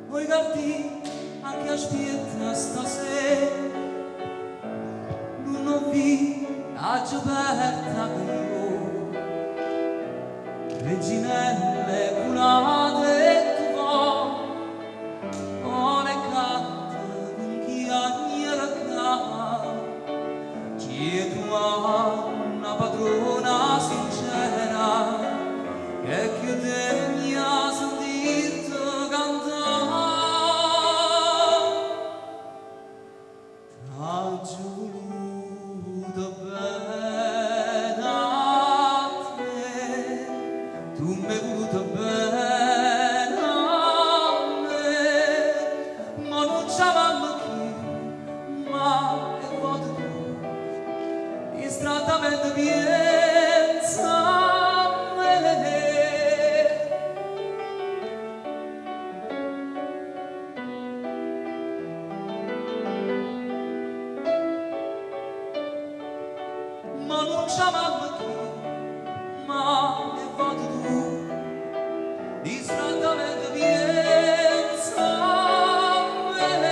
Voi gatti anche aspetta stasera, non vi ha gioberta che io, reginelle culate tu o le catte non chi agnera chiedo a una padrona sincera che chiudegna sentirti cantare. T'ha voluto bene a te, tu m'hai voluto bene a me, ma non c'avevamo chi, ma è vuoto tu, distrattamente piensa a me. Ma non c'avevamo chi, ma è vuoto tu, distrattamente piensa a me.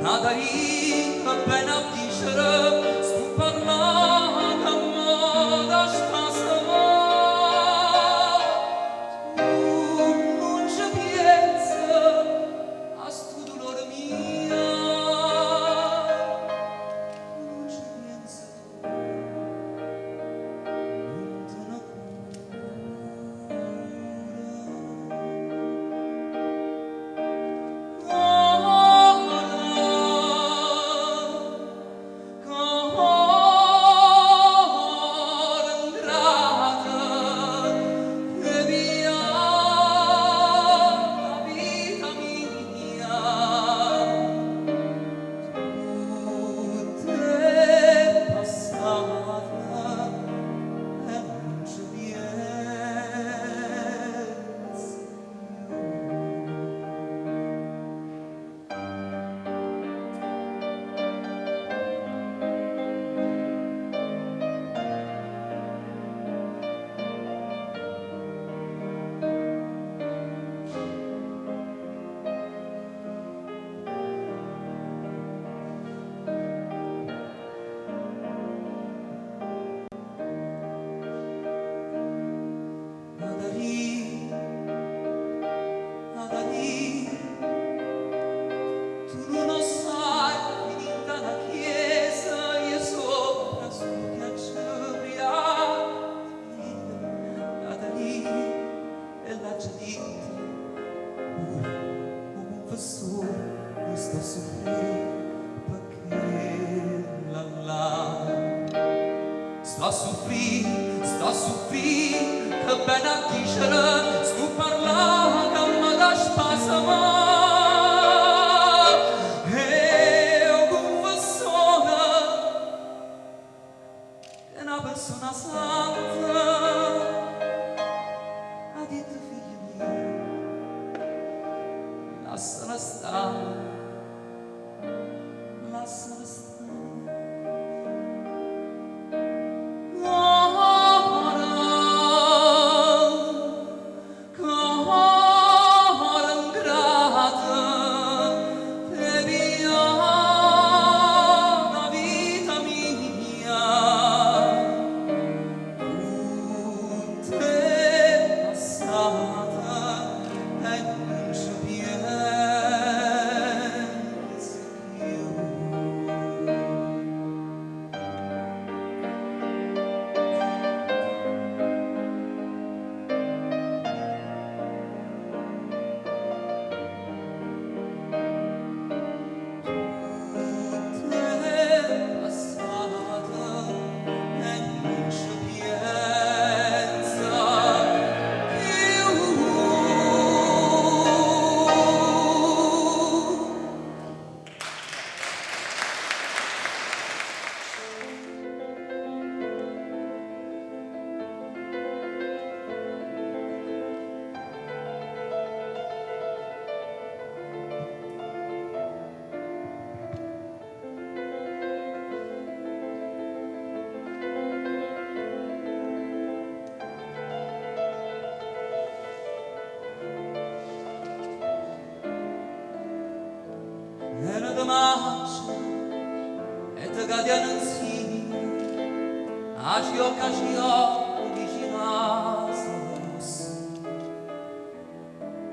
Cada dì appena dicere sto parlando a moda spasama tu non ci pensi a sto dolore mio non ci pensi tu non te ne cura. sta a soffrire, che ben a dicere, sto parlando che mi dà spasimo. E io confesso che una persona santa ha detto figli miei, lasciala stare, lasciala stare. Era de maggio e te cadiano insieme a sciocca vicino a Salos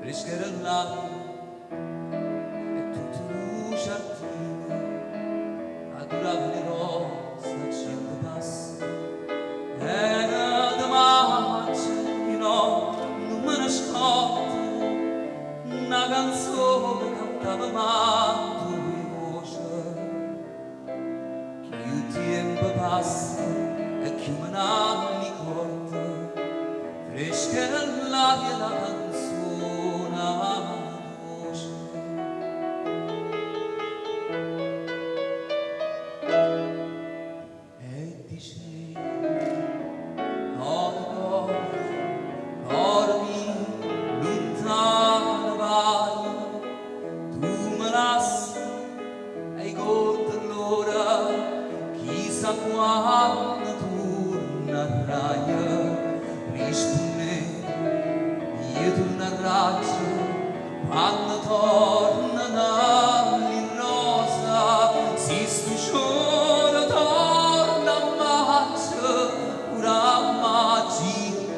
rischera l'aria e tutto un giardino a durare le rose a cento passi. Era de maggio e non me ne scordo una canzone cantava mai passa e chi me ne ricorda fresca l'aria la canzone dolce e dice coro mio lontano vai tu me lasci e conto l'ora chissà quando tornerai, risponde, io tornerai, quando torna in rosa, si stusciona, torna a maggio, ora a maggio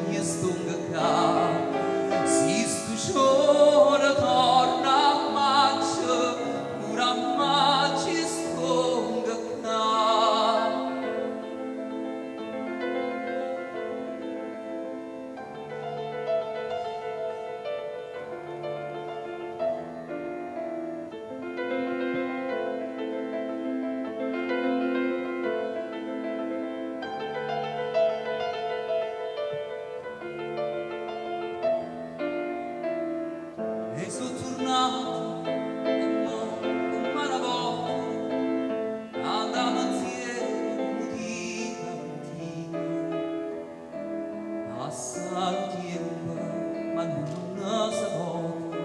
mi stonga qua, si stusciona, torna a maggio, ora a maggio stonga qua. E sono tornato e non una volta andavo insieme motiva antica passa il tempo ma non si volta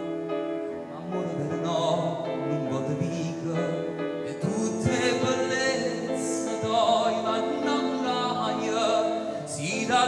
amore per no non vuole mica e tutte bellezze doi ma non si dà